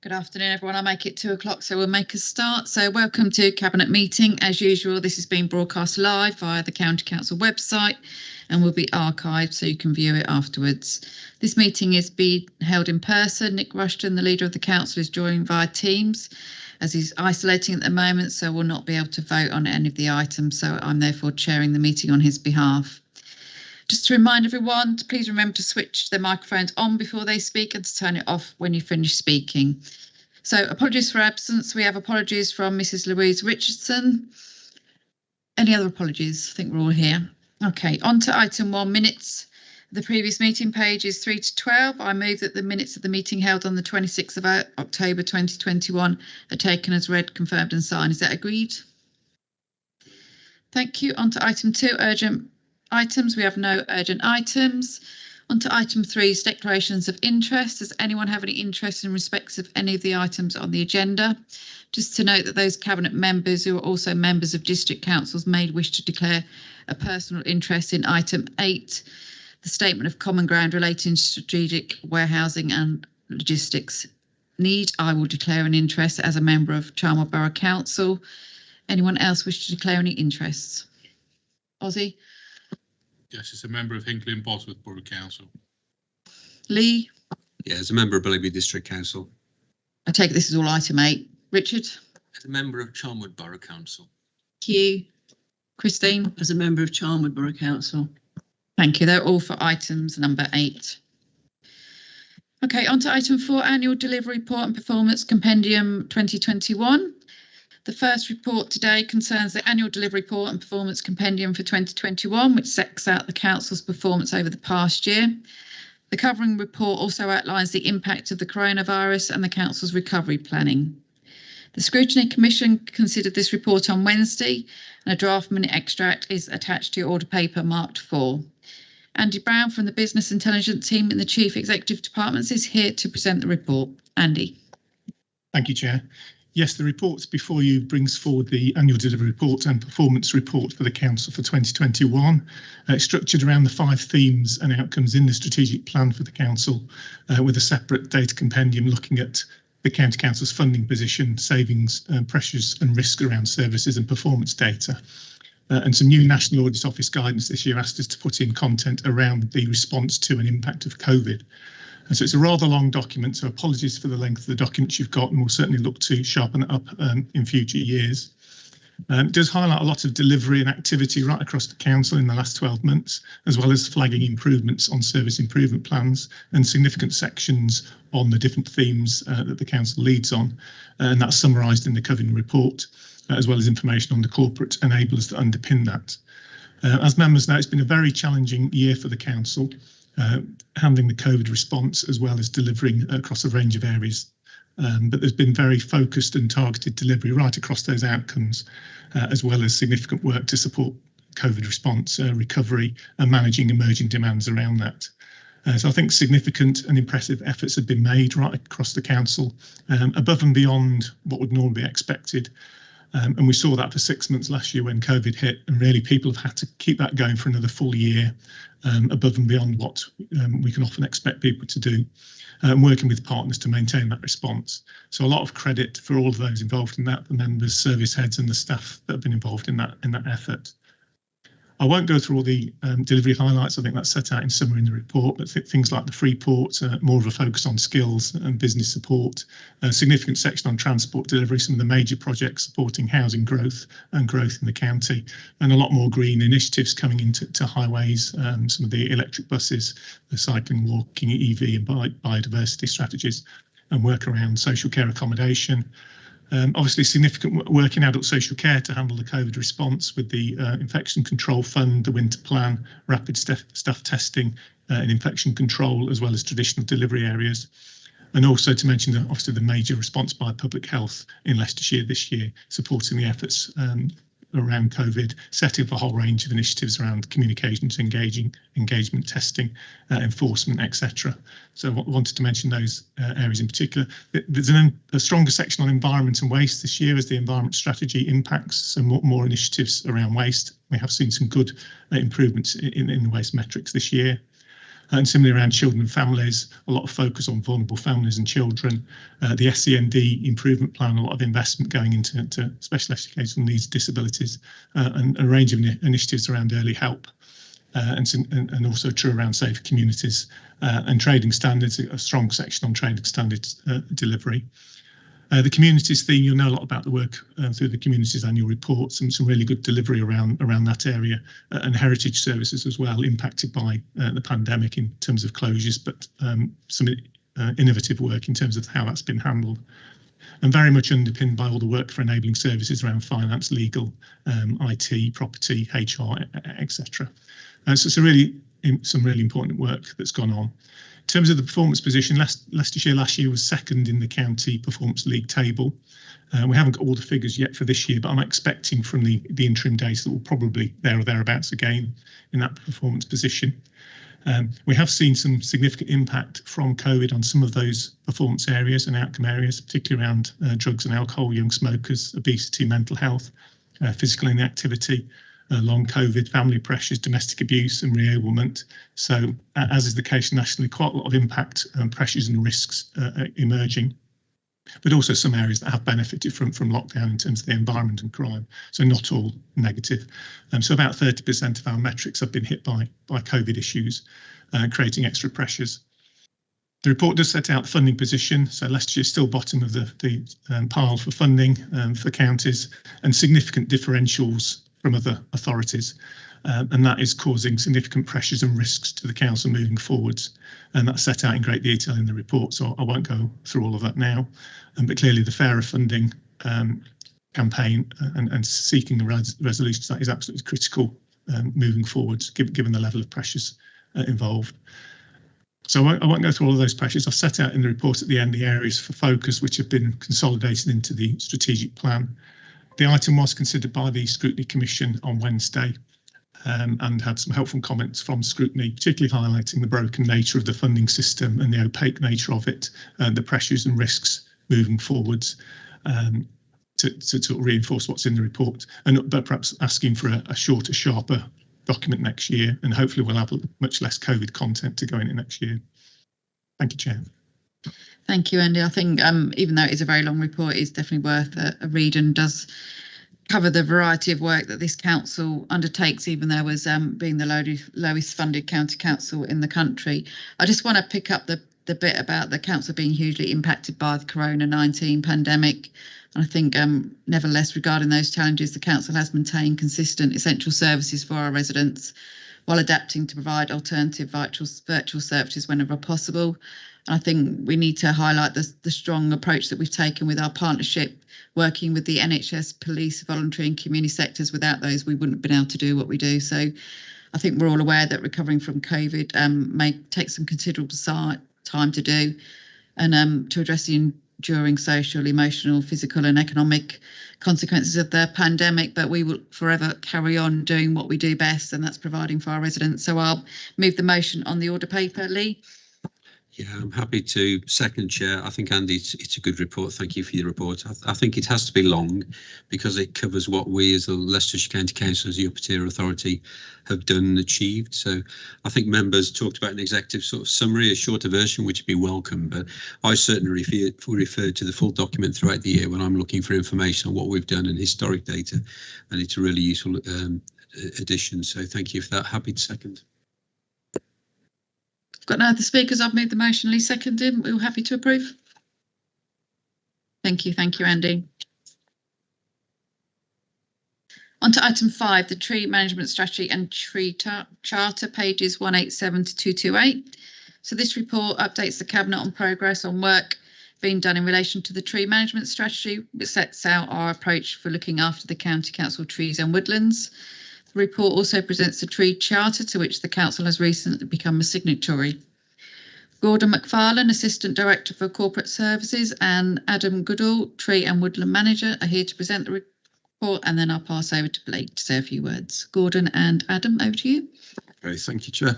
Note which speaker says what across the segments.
Speaker 1: Good afternoon, everyone. I'll make it 2 o'clock, so we'll make a start. So welcome to Cabinet Meeting. As usual, this is being broadcast live via the County Council website and will be archived so you can view it afterwards. This meeting is being held in person. Nick Rushton, the leader of the council, is joining via Teams as he's isolating at the moment, so will not be able to vote on any of the items. So I'm therefore chairing the meeting on his behalf. Just to remind everyone to please remember to switch their microphones on before they speak and to turn it off when you finish speaking. So apologies for absence. We have apologies from Mrs. Louise Richardson. Any other apologies? I think we're all here. OK, on to item 1, minutes. The previous meeting, pages 3 to 12. I move that the minutes of the meeting held on the 26th of October 2021 are taken as read, confirmed and signed. Is that agreed? Thank you. On to item 2, urgent items. We have no urgent items. On to item 3, declarations of interest. Does anyone have any interest in respect of any of the items on the agenda? Just to note that those cabinet members who are also members of district councils may wish to declare a personal interest in item 8, the statement of common ground relating to strategic warehousing and logistics need. I will declare an interest as a member of Charnwood Borough Council. Anyone else wish to declare any interests? Ozzy?
Speaker 2: Yes, as a member of Hinckley and Bosworth Borough Council.
Speaker 1: Lee?
Speaker 3: Yeah, as a member of Billerby District Council.
Speaker 1: I take it this is all item 8. Richard?
Speaker 4: As a member of Charnwood Borough Council.
Speaker 1: Q? Christine?
Speaker 5: As a member of Charnwood Borough Council.
Speaker 1: Thank you. They're all for items number 8. OK, on to item 4, annual delivery report and performance compendium 2021. The first report today concerns the annual delivery report and performance compendium for 2021, which sets out the council's performance over the past year. The covering report also outlines the impact of the coronavirus and the council's recovery planning. The Scrutiny Commission considered this report on Wednesday, and a draft minute extract is attached to your order paper marked 4. Andy Brown from the Business Intelligence team in the Chief Executive Departments is here to present the report. Andy.
Speaker 6: Thank you, Chair. Yes, the report before you brings forward the annual delivery report and performance report for the Council for 2021. It's structured around the 5 themes and outcomes in the strategic plan for the Council, with a separate data compendium looking at the County Council's funding position, savings, pressures and risk around services and performance data. And some new National Audit Office guidance this year asked us to put in content around the response to and impact of COVID. And so it's a rather long document, so apologies for the length of the documents you've got, and we'll certainly look to sharpen it up in future years. It does highlight a lot of delivery and activity right across the council in the last 12 months, as well as flagging improvements on service improvement plans and significant sections on the different themes that the council leads on. And that's summarised in the covering report, as well as information on the corporate enablers that underpin that. As members know, it's been a very challenging year for the council, handling the COVID response as well as delivering across a range of areas. But there's been very focused and targeted delivery right across those outcomes, as well as significant work to support COVID response, recovery and managing emerging demands around that. So I think significant and impressive efforts have been made right across the council, above and beyond what would normally be expected. And we saw that for 6 months last year when COVID hit, and really people have had to keep that going for another full year, above and beyond what we can often expect people to do, working with partners to maintain that response. So a lot of credit for all of those involved in that, the members, service heads and the staff that have been involved in that effort. I won't go through all the delivery highlights. I think that's set out in summary in the report, but things like the free port, more of a focus on skills and business support, a significant section on transport delivery, some of the major projects supporting housing growth and growth in the county, and a lot more green initiatives coming into highways, some of the electric buses, the cycling, walking, EV and biodiversity strategies, and work around social care accommodation. Obviously significant work in adult social care to handle the COVID response with the infection control fund, the winter plan, rapid staff testing and infection control, as well as traditional delivery areas. And also to mention that obviously the major response by public health in Leicestershire this year, supporting the efforts around COVID, setting up a whole range of initiatives around communications, engagement, testing, enforcement, etc. So I wanted to mention those areas in particular. There's a stronger section on environment and waste this year as the environment strategy impacts, so more initiatives around waste. We have seen some good improvements in the waste metrics this year. And similarly around children and families, a lot of focus on vulnerable families and children. The SEND improvement plan, a lot of investment going into special educational needs, disabilities, and a range of initiatives around early help. And also true around safe communities and trading standards, a strong section on trading standards delivery. The communities theme, you'll know a lot about the work through the communities annual reports, and some really good delivery around that area, and heritage services as well, impacted by the pandemic in terms of closures, but some innovative work in terms of how that's been handled. And very much underpinned by all the work for enabling services around finance, legal, IT, property, HR, etc. So it's some really important work that's gone on. In terms of the performance position, Leicestershire last year was second in the county performance league table. We haven't got all the figures yet for this year, but I'm expecting from the interim data that we'll probably there or thereabouts again in that performance position. We have seen some significant impact from COVID on some of those performance areas and outcome areas, particularly around drugs and alcohol, young smokers, obesity, mental health, physical inactivity, long COVID, family pressures, domestic abuse and reablement. So as is the case nationally, quite a lot of impact and pressures and risks emerging, but also some areas that have benefited from lockdown in terms of the environment and crime. So not all negative. So about 30% of our metrics have been hit by COVID issues, creating extra pressures. The report does set out the funding position. So Leicestershire is still bottom of the pile for funding for counties, and significant differentials from other authorities, and that is causing significant pressures and risks to the council moving forwards, and that's set out in great detail in the report, so I won't go through all of that now. But clearly the fairer funding campaign and seeking the resolution to that is absolutely critical moving forwards, given the level of pressures involved. So I won't go through all of those pressures. I've set out in the report at the end the areas for focus which have been consolidated into the strategic plan. The item was considered by the Scrutiny Commission on Wednesday and had some helpful comments from Scrutiny, particularly highlighting the broken nature of the funding system and the opaque nature of it, and the pressures and risks moving forwards, to reinforce what's in the report, but perhaps asking for a shorter, sharper document next year, and hopefully we'll have much less COVID content to go into next year. Thank you, Chair.
Speaker 1: Thank you, Andy. I think even though it is a very long report, it's definitely worth a read and does cover the variety of work that this council undertakes, even though as being the lowest funded county council in the country. I just want to pick up the bit about the council being hugely impacted by the Corona-19 pandemic. And I think nevertheless, regarding those challenges, the council has maintained consistent essential services for our residents while adapting to provide alternative virtual services whenever possible. I think we need to highlight the strong approach that we've taken with our partnership, working with the NHS, police, voluntary and community sectors. Without those, we wouldn't have been able to do what we do. So I think we're all aware that recovering from COVID may take some considerable time to do, and to address the enduring social, emotional, physical and economic consequences of the pandemic. But we will forever carry on doing what we do best, and that's providing for our residents. So I'll move the motion on the order paper. Lee?
Speaker 3: Yeah, I'm happy to second, Chair. I think, Andy, it's a good report. Thank you for your report. I think it has to be long because it covers what we as the Leicestershire County Council, as the upper tier authority, have done and achieved. So I think members talked about an executive sort of summary, a shorter version, which would be welcome. But I certainly refer to the full document throughout the year when I'm looking for information on what we've done and historic data. And it's a really useful addition. So thank you for that. Happy to second.
Speaker 1: Got no other speakers. I've moved the motion. Lee seconded. We're all happy to approve. Thank you, Andy. On to item 5, the tree management strategy and tree charter, pages 187 to 228. So this report updates the Cabinet on progress on work being done in relation to the tree management strategy, which sets out our approach for looking after the County Council trees and woodlands. The report also presents the tree charter, to which the council has recently become a signatory. Gordon McFarlane, Assistant Director for Corporate Services, and Adam Goodall, Tree and Woodland Manager, are here to present the report, and then I'll pass over to Blake to say a few words. Gordon and Adam, over to you.
Speaker 7: Okay, thank you, Chair.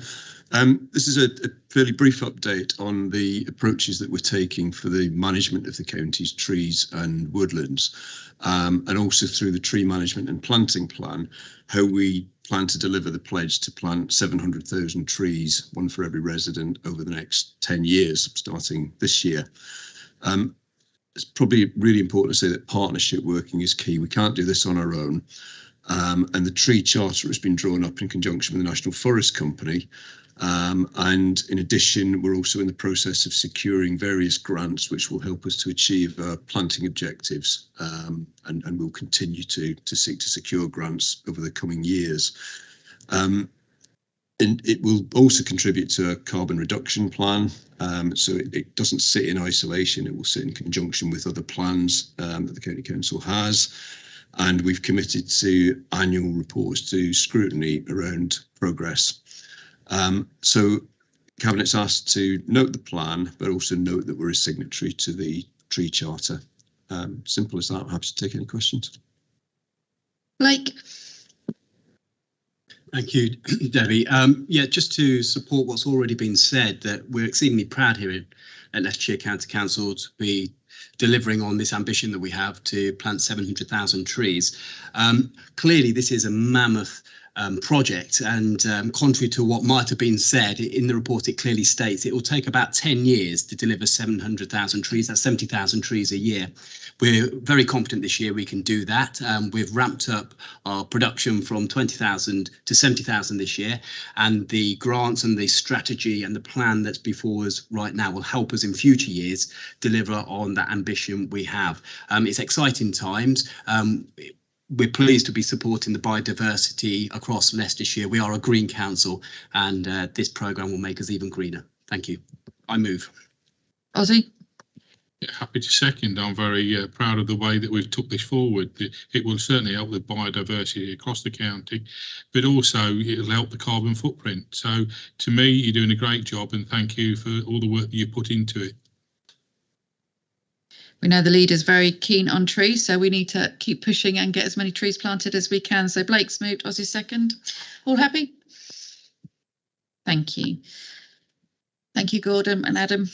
Speaker 7: This is a fairly brief update on the approaches that we're taking for the management of the county's trees and woodlands, and also through the tree management and planting plan, how we plan to deliver the pledge to plant 700,000 trees, one for every resident, over the next 10 years, starting this year. It's probably really important to say that partnership working is key. We can't do this on our own. And the tree charter has been drawn up in conjunction with the National Forest Company. And in addition, we're also in the process of securing various grants which will help us to achieve our planting objectives, and we'll continue to seek to secure grants over the coming years. And it will also contribute to a carbon reduction plan. So it doesn't sit in isolation, it will sit in conjunction with other plans that the County Council has. And we've committed to annual reports to scrutiny around progress. So Cabinet's asked to note the plan, but also note that we're a signatory to the tree charter. Simple as that. I'm happy to take any questions.
Speaker 1: Blake.
Speaker 8: Thank you, Debbie. Yeah, just to support what's already been said, that we're exceedingly proud here at Leicestershire County Council to be delivering on this ambition that we have to plant 700,000 trees. Clearly, this is a mammoth project, and contrary to what might have been said in the report, it clearly states it will take about 10 years to deliver 700,000 trees. That's 70,000 trees a year. We're very confident this year we can do that. We've ramped up our production from 20,000 to 70,000 this year, and the grants and the strategy and the plan that's before us right now will help us in future years deliver on that ambition we have. It's exciting times. We're pleased to be supporting the biodiversity across Leicestershire. We are a green council, and this programme will make us even greener. Thank you. I move.
Speaker 1: Ozzy.
Speaker 2: Yeah, happy to second. I'm very proud of the way that we've took this forward. It will certainly help the biodiversity across the county, but also it'll help the carbon footprint. So to me, you're doing a great job, and thank you for all the work that you put into it.
Speaker 1: We know the leader's very keen on trees, so we need to keep pushing and get as many trees planted as we can. So Blake's moved, Ozzy second. All happy? Thank you. Thank you, Gordon and Adam.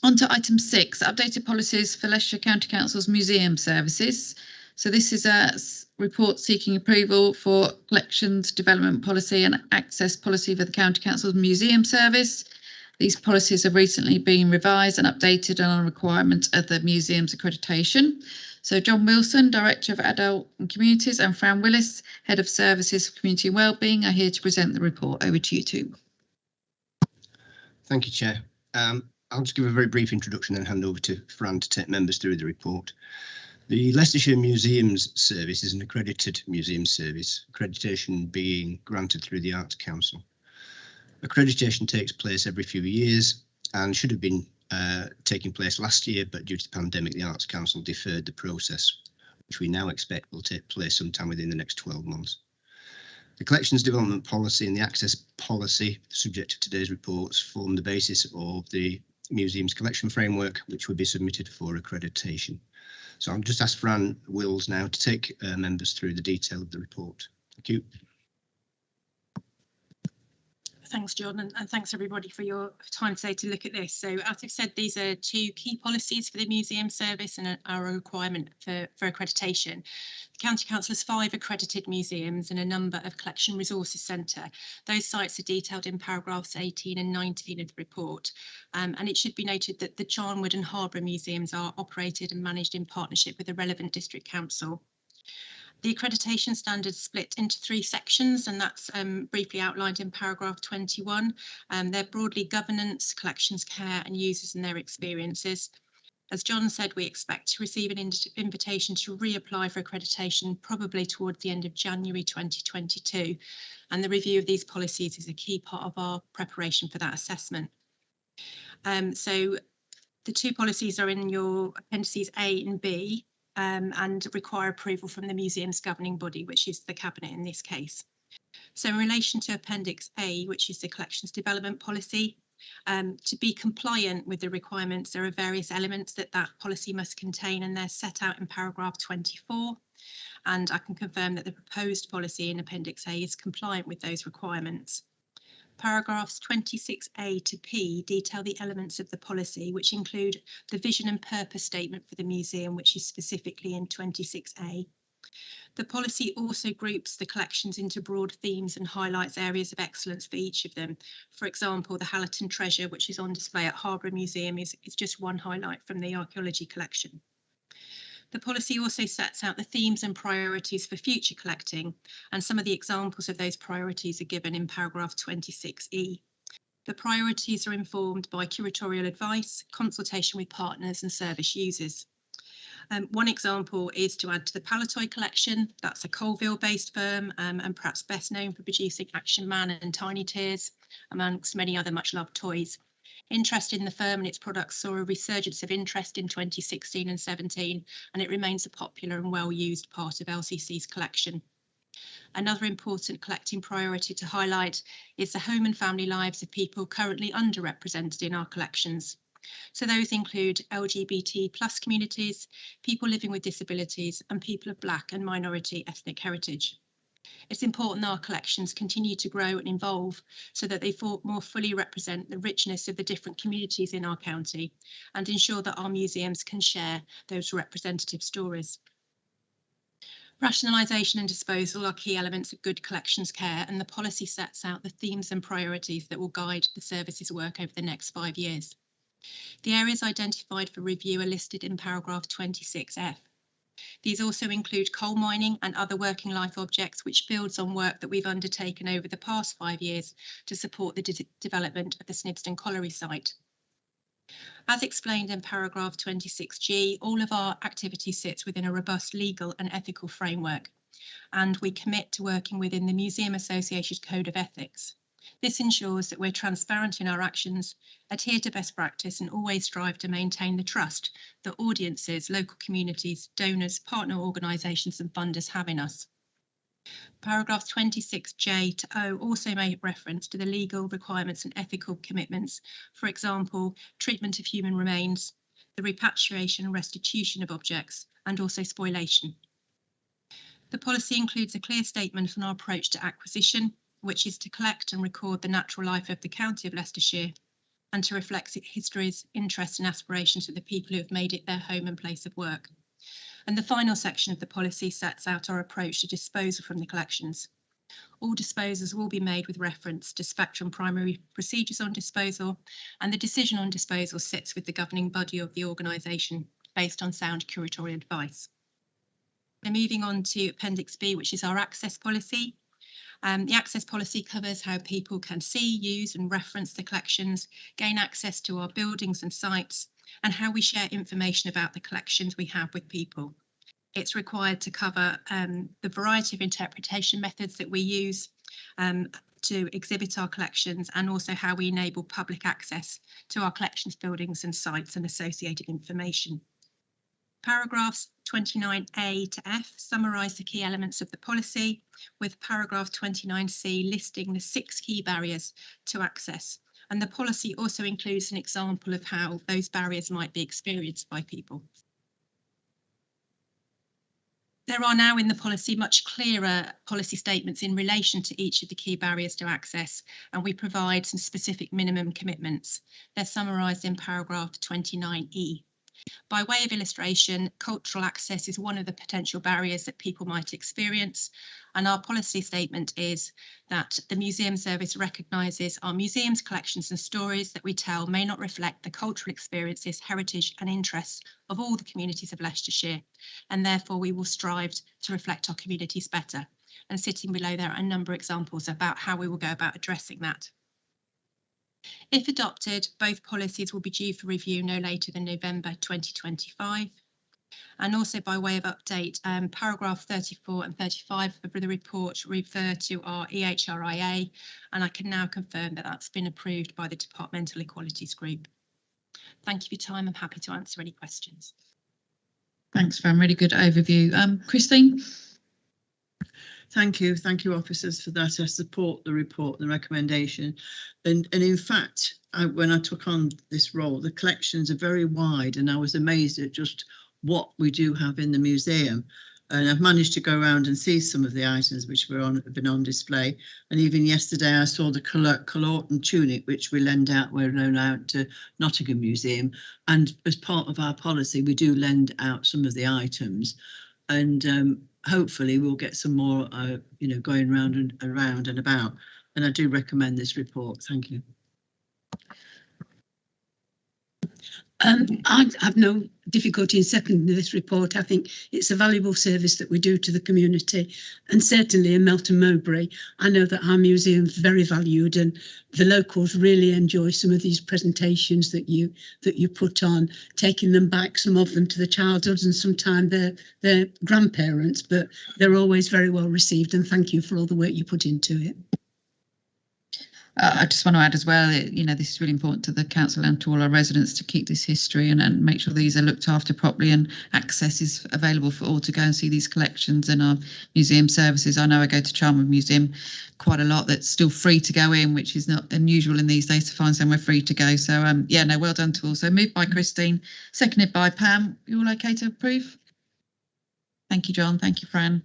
Speaker 1: On to item 6, updated policies for Leicestershire County Council's museum services. So this is a report seeking approval for collections development policy and access policy for the County Council's museum service. These policies have recently been revised and updated on a requirement of the museum's accreditation. So John Wilson, Director of Adult and Communities, and Fran Willis, Head of Services for Community and Wellbeing, are here to present the report. Over to you two.
Speaker 9: Thank you, Chair. I'll just give a very brief introduction and hand over to Fran to take members through the report. The Leicestershire Museums Service is an accredited museum service, accreditation being granted through the Arts Council. Accreditation takes place every few years and should have been taking place last year, but due to the pandemic, the Arts Council deferred the process, which we now expect will take place sometime within the next 12 months. The collections development policy and the access policy, subject to today's reports, form the basis of the museum's collection framework, which will be submitted for accreditation. So I'll just ask Fran Wills now to take members through the detail of the report. Thank you.
Speaker 10: Thanks, John, and thanks everybody for your time today to look at this. So as I've said, these are two key policies for the museum service and are a requirement for accreditation. The County Council has 5 accredited museums and a number of collection resources centre. Those sites are detailed in paragraphs 18 and 19 of the report. And it should be noted that the Charnwood and Harborough museums are operated and managed in partnership with the relevant district council. The accreditation standards split into 3 sections, and that's briefly outlined in paragraph 21. They're broadly governance, collections care and users and their experiences. As John said, we expect to receive an invitation to reapply for accreditation probably towards the end of January 2022. And the review of these policies is a key part of our preparation for that assessment. So the 2 policies are in your appendices A and B. And require approval from the museum's governing body, which is the Cabinet in this case. So in relation to Appendix A, which is the collections development policy, To be compliant with the requirements, there are various elements that policy must contain, and they're set out in paragraph 24. And I can confirm that the proposed policy in Appendix A is compliant with those requirements. Paragraphs 26A to P detail the elements of the policy, which include the vision and purpose statement for the museum, which is specifically in 26A. The policy also groups the collections into broad themes and highlights areas of excellence for each of them. For example, the Hallerton treasure, which is on display at Harborough Museum, is just one highlight from the archaeology collection. The policy also sets out the themes and priorities for future collecting, and some of the examples of those priorities are given in paragraph 26E. The priorities are informed by curatorial advice, consultation with partners and service users. One example is to add to the Palatoy collection. That's a Colville-based firm and perhaps best known for producing Action Man and Tiny Tears, amongst many other much-loved toys. Interest in the firm and its products saw a resurgence of interest in 2016 and 17, and it remains a popular and well-used part of LCC's collection. Another important collecting priority to highlight is the home and family lives of people currently underrepresented in our collections. So those include LGBT+ communities, people living with disabilities, and people of Black and minority ethnic heritage. It's important that our collections continue to grow and evolve so that they more fully represent the richness of the different communities in our county and ensure that our museums can share those representative stories. Rationalisation and disposal are key elements of good collections care, and the policy sets out the themes and priorities that will guide the service's work over the next 5 years. The areas identified for review are listed in paragraph 26F. These also include coal mining and other working life objects, which builds on work that we've undertaken over the past 5 years to support the development of the Snibston Colliery site. As explained in paragraph 26G, all of our activity sits within a robust legal and ethical framework, and we commit to working within the Museum Association's Code of Ethics. This ensures that we're transparent in our actions, adhere to best practice, and always strive to maintain the trust that audiences, local communities, donors, partner organisations and funders have in us. Paragraphs 26J to O also make reference to the legal requirements and ethical commitments, for example, treatment of human remains, the repatriation and restitution of objects, and also spoliation. The policy includes a clear statement on our approach to acquisition, which is to collect and record the natural life of the county of Leicestershire and to reflect its histories, interests and aspirations of the people who have made it their home and place of work. And the final section of the policy sets out our approach to disposal from the collections. All disposals will be made with reference to Spectrum primary procedures on disposal, and the decision on disposal sits with the governing body of the organisation based on sound curatorial advice. Now moving on to Appendix B, which is our access policy. The access policy covers how people can see, use and reference the collections, gain access to our buildings and sites, and how we share information about the collections we have with people. It's required to cover the variety of interpretation methods that we use to exhibit our collections, and also how we enable public access to our collections, buildings and sites and associated information. Paragraphs 29A to F summarise the key elements of the policy, with paragraph 29C listing the 6 key barriers to access. And the policy also includes an example of how those barriers might be experienced by people. There are now in the policy much clearer policy statements in relation to each of the key barriers to access, and we provide some specific minimum commitments. They're summarised in paragraph 29E. By way of illustration, cultural access is one of the potential barriers that people might experience, and our policy statement is that the Museum Service recognises our museums, collections and stories that we tell may not reflect the cultural experiences, heritage and interests of all the communities of Leicestershire, and therefore we will strive to reflect our communities better. And sitting below there are a number of examples about how we will go about addressing that. If adopted, both policies will be due for review no later than November 2025. And also by way of update, paragraph 34 and 35 of the report refer to our EHRIA, and I can now confirm that that's been approved by the Departmental Equalities Group. Thank you for your time. I'm happy to answer any questions.
Speaker 1: Thanks, Fran. Really good overview. Christine?
Speaker 5: Thank you, officers, for that. I support the report, the recommendation, and in fact, when I took on this role, the collections are very wide, and I was amazed at just what we do have in the museum. And I've managed to go around and see some of the items which have been on display. And even yesterday, I saw the Colorton tunic, which we lend out. We're loaned out to Nottingham Museum, and as part of our policy, we do lend out some of the items. And hopefully we'll get some more, going round and about. And I do recommend this report. Thank you.
Speaker 11: I have no difficulty in seconding this report. I think it's a valuable service that we do to the community, and certainly in Melton Mowbray, I know that our museum is very valued, and the locals really enjoy some of these presentations that you put on, taking them back, some of them to the childhood and sometimes their grandparents, but they're always very well received, and thank you for all the work you put into it.
Speaker 1: I just want to add as well, this is really important to the council and to all our residents to keep this history and make sure these are looked after properly, and access is available for all to go and see these collections and our museum services. I know I go to Charnwood Museum quite a lot. That's still free to go in, which is not unusual in these days to find somewhere free to go. So well done to all. So moved by Christine, seconded by Pam. You all okay to approve? Thank you, John. Thank you, Fran.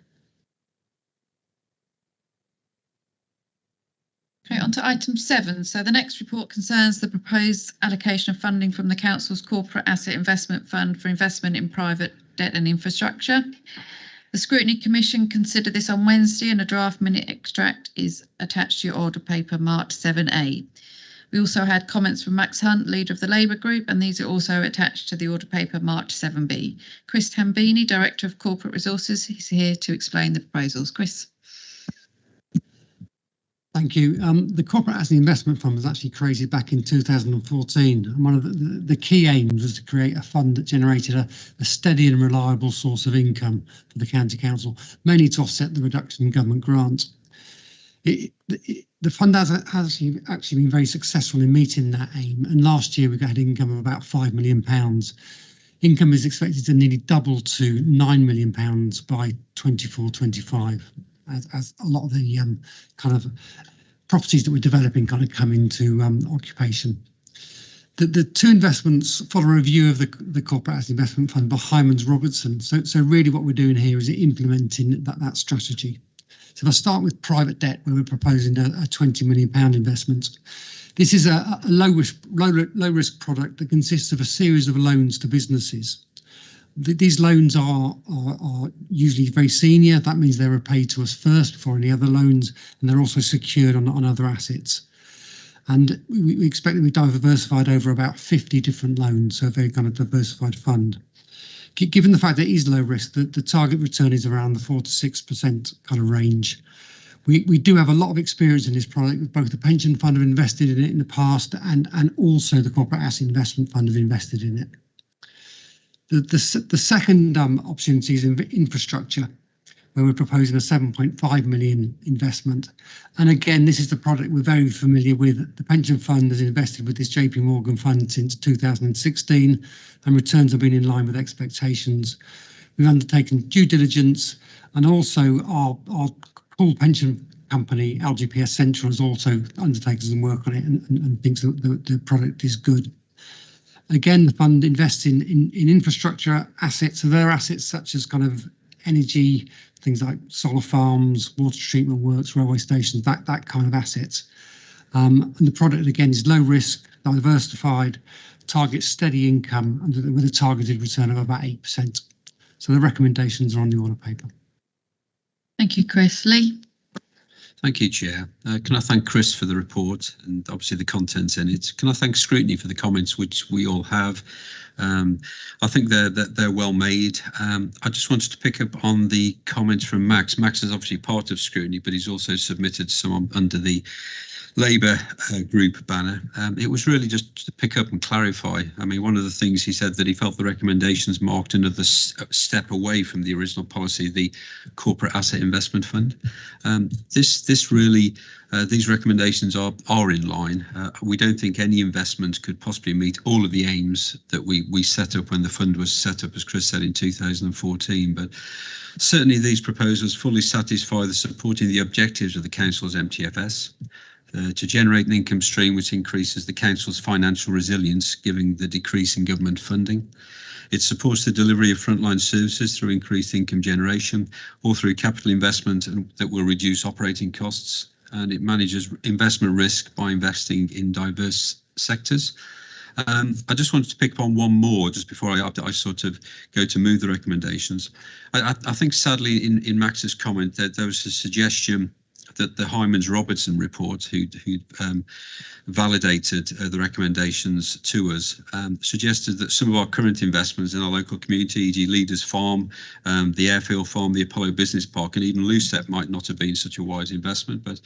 Speaker 1: Okay, on to item 7. So the next report concerns the proposed allocation of funding from the Council's Corporate Asset Investment Fund for investment in private debt and infrastructure. The Scrutiny Commission considered this on Wednesday, and a draft minute extract is attached to your order paper marked 7A. We also had comments from Max Hunt, leader of the Labour Group, and these are also attached to the order paper marked 7B. Chris Tambini, Director of Corporate Resources, is here to explain the proposals. Chris.
Speaker 12: Thank you. The Corporate Asset Investment Fund was actually created back in 2014. And one of the key aims was to create a fund that generated a steady and reliable source of income for the County Council, mainly to offset the reduction in government grants. The fund has actually been very successful in meeting that aim. And last year we had income of about £5 million. Income is expected to nearly double to £9 million by 24-25. As a lot of the kind of properties that we're developing kind of come into occupation. The two investments follow a review of the Corporate Asset Investment Fund by Hymans Robertson. So really what we're doing here is implementing that strategy. So if I start with private debt, where we're proposing a £20 million investment. This is a low risk product that consists of a series of loans to businesses. These loans are usually very senior. That means they're repaid to us first before any other loans, and they're also secured on other assets. And we expect that we've diversified over about 50 different loans, so a very kind of diversified fund. Given the fact that it is low risk, the target return is around the 4 to 6% kind of range. We do have a lot of experience in this product, with both the pension fund have invested in it in the past, and also the Corporate Asset Investment Fund have invested in it. The second opportunity is in infrastructure, where we're proposing a 7.5 million investment. And again, this is the product we're very familiar with. The pension fund has invested with this JP Morgan fund since 2016, and returns have been in line with expectations. We've undertaken due diligence, and also our pool pension company, LGPS Central, has also undertaken some work on it and thinks that the product is good. Again, the fund invests in infrastructure assets, so there are assets such as kind of energy, things like solar farms, water treatment works, railway stations, that kind of assets. And the product, again, is low risk, diversified, targets steady income, and with a targeted return of about 8%. So the recommendations are on the order paper.
Speaker 1: Thank you, Chris. Lee.
Speaker 3: Thank you, Chair. Can I thank Chris for the report and obviously the contents in it? Can I thank Scrutiny for the comments, which we all have? I think they're well made. I just wanted to pick up on the comments from Max. Max is obviously part of Scrutiny, but he's also submitted some under the Labour group banner. It was really just to pick up and clarify. I mean, one of the things he said that he felt the recommendations marked another step away from the original policy, the Corporate Asset Investment Fund. These recommendations are in line. We don't think any investment could possibly meet all of the aims that we set up when the fund was set up, as Chris said, in 2014. But certainly these proposals fully satisfy the supporting the objectives of the Council's MTFS. To generate an income stream which increases the Council's financial resilience, given the decrease in government funding. It supports the delivery of frontline services through increased income generation or through capital investment that will reduce operating costs. And it manages investment risk by investing in diverse sectors. I just wanted to pick up on one more just before I sort of go to move the recommendations. I think sadly in Max's comment that there was a suggestion that the Hymans-Robertson report, who validated the recommendations to us, suggested that some of our current investments in our local community, e.g. Leaders Farm, the Airfield Farm, the Apollo Business Park, and even Lucep might not have been such a wise investment. But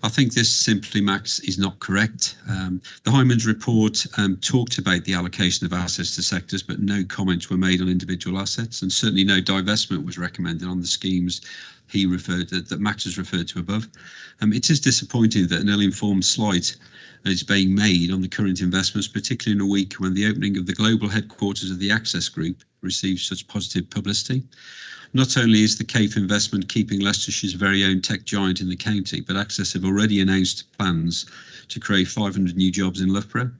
Speaker 3: I think this simply, Max, is not correct. The Hymans report talked about the allocation of assets to sectors, but no comments were made on individual assets, and certainly no divestment was recommended on the schemes he referred to, that Max has referred to above. It is disappointing that an ill-informed slight is being made on the current investments, particularly in a week when the opening of the global headquarters of the Access Group receives such positive publicity. Not only is the CAFE investment keeping Leicestershire's very own tech giant in the county, but Access have already announced plans to create 500 new jobs in Loughborough.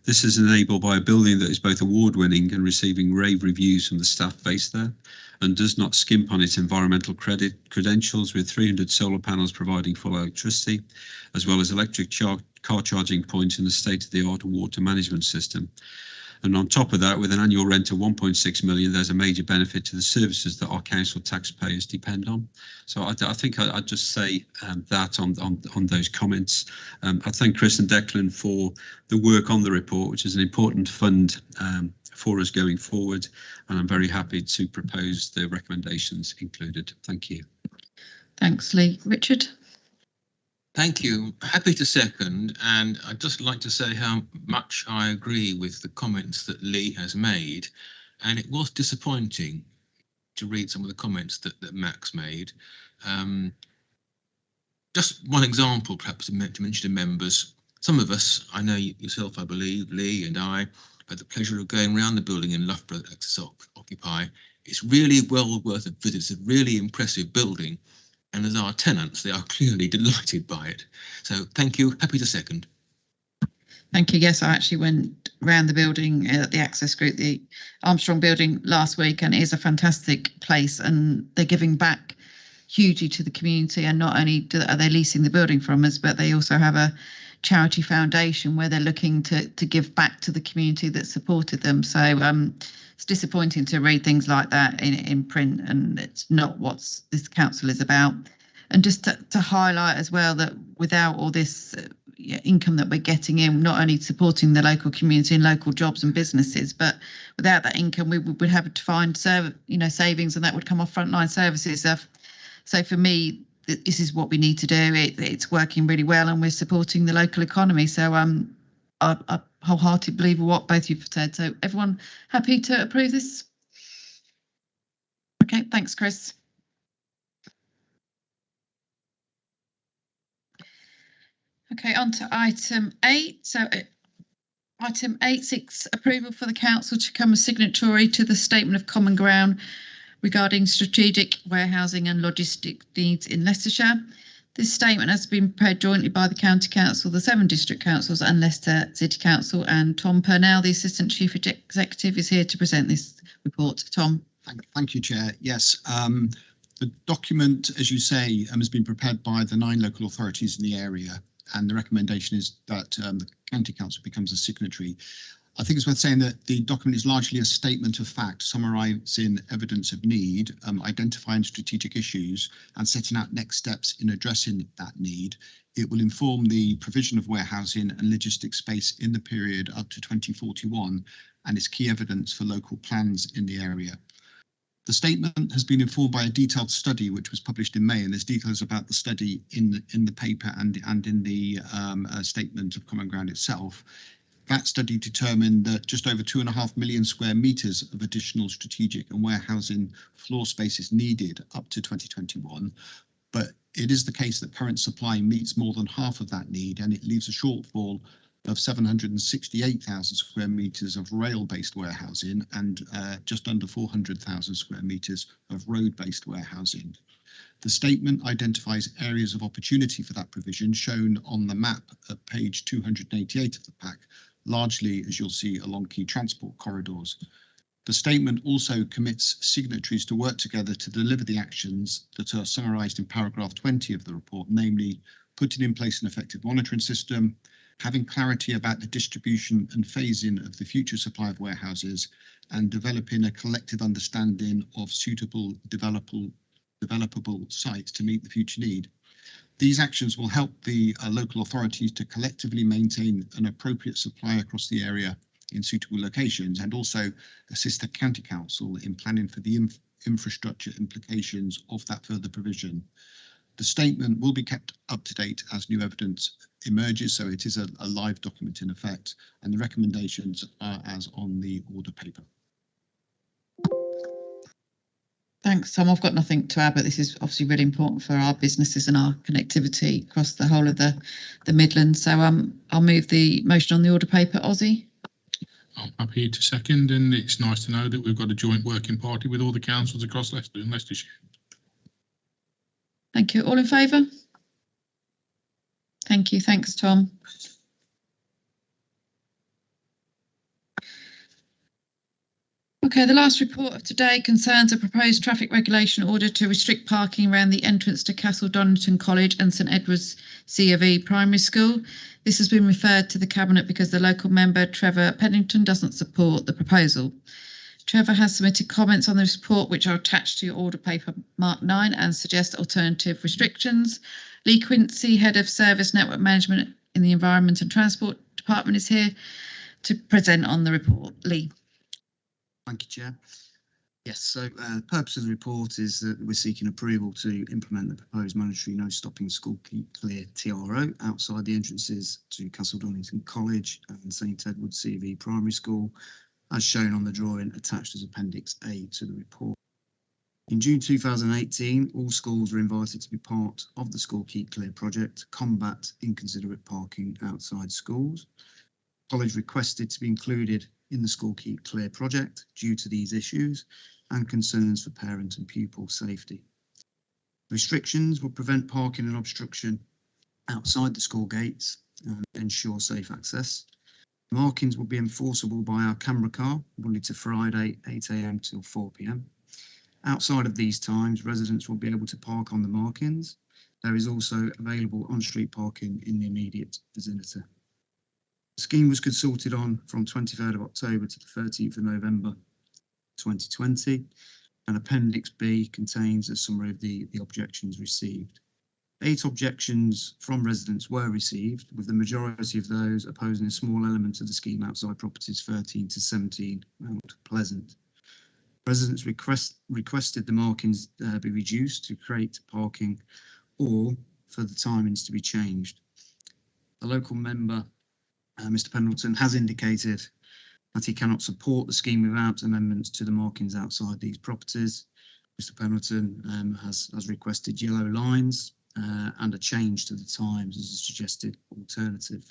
Speaker 3: This is enabled by a building that is both award-winning and receiving rave reviews from the staff based there, and does not skimp on its environmental credentials, with 300 solar panels providing full electricity, as well as electric car charging points in the state-of-the-art water management system. And on top of that, with an annual rent of 1.6 million, there's a major benefit to the services that our council taxpayers depend on. So I think I'd just say that on those comments. I thank Chris and Declan for the work on the report, which is an important fund for us going forward, and I'm very happy to propose the recommendations included. Thank you.
Speaker 1: Thanks, Lee. Richard?
Speaker 4: Thank you. Happy to second, and I'd just like to say how much I agree with the comments that Lee has made, and it was disappointing to read some of the comments that Max made. Just one example, perhaps to mention to members. Some of us, I know yourself, I believe, Lee and I, had the pleasure of going around the building in Loughborough that Access occupy. It's really well worth a visit. It's a really impressive building. And as our tenants, they are clearly delighted by it. So thank you. Happy to second.
Speaker 1: Thank you. Yes, I actually went around the building at the Access Group, the Armstrong building last week, and it is a fantastic place, and they're giving back hugely to the community. And not only are they leasing the building from us, but they also have a charity foundation where they're looking to give back to the community that supported them. So it's disappointing to read things like that in print, and it's not what this council is about. And just to highlight as well that without all this income that we're getting in, not only supporting the local community and local jobs and businesses, but without that income, we would have to find savings, and that would come off frontline services. So for me, this is what we need to do. It's working really well, and we're supporting the local economy. So I wholeheartedly believe what both of you have said. So everyone happy to approve this? Okay, thanks, Chris. Okay, on to item 8. So item 8 seeks approval for the council to become a signatory to the statement of common ground regarding strategic warehousing and logistic needs in Leicestershire. This statement has been prepared jointly by the County Council, the 7 district councils and Leicester City Council, and Tom Purnell, the Assistant Chief Executive, is here to present this report. Tom.
Speaker 13: Thank you, Chair. Yes, the document, as you say, has been prepared by the 9 local authorities in the area, and the recommendation is that the County Council becomes a signatory. I think it's worth saying that the document is largely a statement of fact, summarising evidence of need, identifying strategic issues and setting out next steps in addressing that need. It will inform the provision of warehousing and logistics space in the period up to 2041, and is key evidence for local plans in the area. The statement has been informed by a detailed study which was published in May, and there's details about the study in the paper and in the statement of common ground itself. That study determined that just over 2.5 million square metres of additional strategic and warehousing floor space is needed up to 2021. But it is the case that current supply meets more than half of that need, and it leaves a shortfall of 768,000 square metres of rail-based warehousing and just under 400,000 square metres of road-based warehousing. The statement identifies areas of opportunity for that provision shown on the map at page 288 of the pack, largely, as you'll see, along key transport corridors. The statement also commits signatories to work together to deliver the actions that are summarised in paragraph 20 of the report, namely putting in place an effective monitoring system, having clarity about the distribution and phasing of the future supply of warehouses, and developing a collective understanding of suitable developable sites to meet the future need. These actions will help the local authorities to collectively maintain an appropriate supply across the area in suitable locations, and also assist the County Council in planning for the infrastructure implications of that further provision. The statement will be kept up to date as new evidence emerges, so it is a live document in effect, and the recommendations are as on the order paper.
Speaker 1: Thanks, Tom. I've got nothing to add, but this is obviously really important for our businesses and our connectivity across the whole of the Midlands. So I'll move the motion on the order paper. Ozzy?
Speaker 2: I'm happy to second, and it's nice to know that we've got a joint working party with all the councils across Leicester and Leicestershire.
Speaker 1: Thank you. All in favour? Thank you. Thanks, Tom. Okay, the last report of today concerns a proposed traffic regulation order to restrict parking around the entrance to Castle Donington College and St Edward's C of E Primary School. This has been referred to the Cabinet because the local member, Trevor Pennington, doesn't support the proposal. Trevor has submitted comments on this report, which are attached to your order paper mark 9 and suggest alternative restrictions. Lee Quincy, Head of Service Network Management in the Environment and Transport Department, is here to present on the report. Lee.
Speaker 14: Thank you, Chair. Yes, so the purpose of the report is that we're seeking approval to implement the proposed mandatory no stopping school keep clear TRO outside the entrances to Castle Donington College and St Edward's C of E Primary School, as shown on the drawing attached as Appendix A to the report. In June 2018, all schools were invited to be part of the School Keep Clear project to combat inconsiderate parking outside schools. College requested to be included in the School Keep Clear project due to these issues and concerns for parent and pupil safety. Restrictions will prevent parking and obstruction outside the school gates and ensure safe access. Markings will be enforceable by our camera car, Monday to Friday, 8 AM till 4 PM. Outside of these times, residents will be able to park on the markings. There is also available on-street parking in the immediate vicinity. The scheme was consulted on from 23rd of October to the 13th of November 2020, and Appendix B contains a summary of the objections received. 8 objections from residents were received, with the majority of those opposing a small element of the scheme outside properties 13 to 17 Mount Pleasant. Residents requested the markings be reduced to create parking or for the timings to be changed. The local member, Mr Pendleton, has indicated that he cannot support the scheme without amendments to the markings outside these properties. Mr Pendleton has requested yellow lines and a change to the times as a suggested alternative.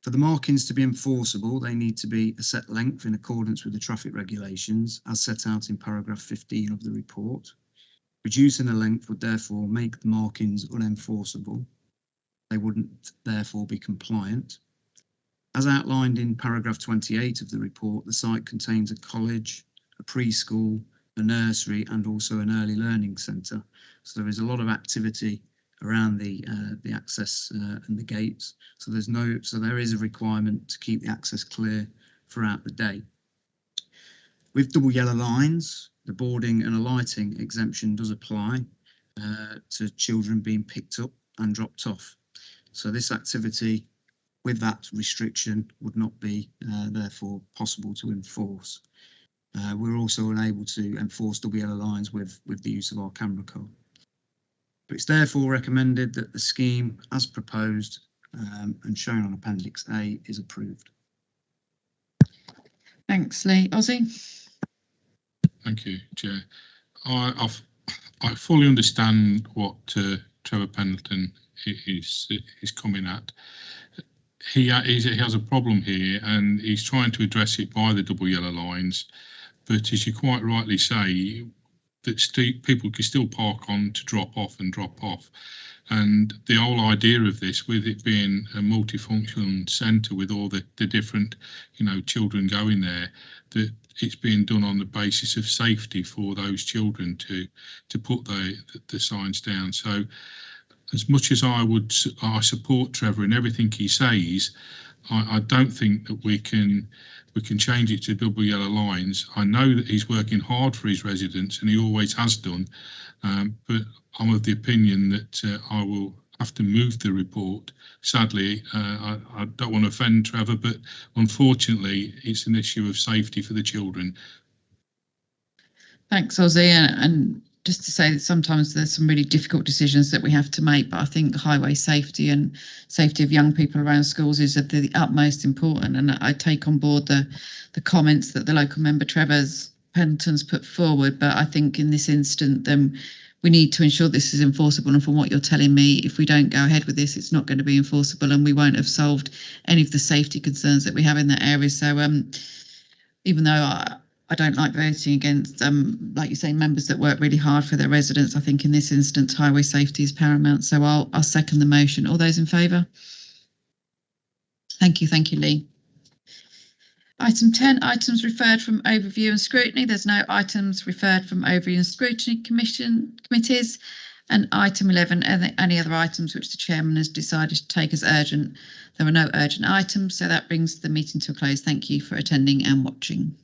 Speaker 14: For the markings to be enforceable, they need to be a set length in accordance with the traffic regulations as set out in paragraph 15 of the report. Reducing the length would therefore make the markings unenforceable. They wouldn't therefore be compliant. As outlined in paragraph 28 of the report, the site contains a college, a preschool, a nursery and also an early learning centre. So there is a lot of activity around the access and the gates. So there is a requirement to keep the access clear throughout the day. With double yellow lines, the boarding and alighting exemption does apply to children being picked up and dropped off. So this activity with that restriction would not be therefore possible to enforce. We're also unable to enforce double yellow lines with the use of our camera card. It's therefore recommended that the scheme as proposed and shown on Appendix A is approved.
Speaker 1: Thanks, Lee. Ozzy?
Speaker 2: Thank you, Chair. I fully understand what Trevor Pendleton is coming at. He has a problem here, and he's trying to address it by the double yellow lines. But as you quite rightly say, that people can still park on to drop off. And the whole idea of this, with it being a multifunction centre with all the different, children going there, that it's being done on the basis of safety for those children to put the signs down. So as much as I support Trevor in everything he says, I don't think that we can change it to double yellow lines. I know that he's working hard for his residents, and he always has done, but I'm of the opinion that I will have to move the report. Sadly, I don't want to offend Trevor, but unfortunately it's an issue of safety for the children.
Speaker 1: Thanks, Ozzy. And just to say that sometimes there's some really difficult decisions that we have to make, but I think highway safety and safety of young people around schools is of the utmost important. And I take on board the comments that the local member Trevor Pendleton's put forward, but I think in this instant, then we need to ensure this is enforceable. And from what you're telling me, if we don't go ahead with this, it's not going to be enforceable, and we won't have solved any of the safety concerns that we have in that area. So even though I don't like voting against, like you say, members that work really hard for their residents, I think in this instance, highway safety is paramount. So I'll second the motion. All those in favour? Thank you, Lee. Item 10, items referred from overview and scrutiny. There's no items referred from overview and scrutiny committees. And item 11, any other items which the chairman has decided to take as urgent. There are no urgent items, so that brings the meeting to a close. Thank you for attending and watching.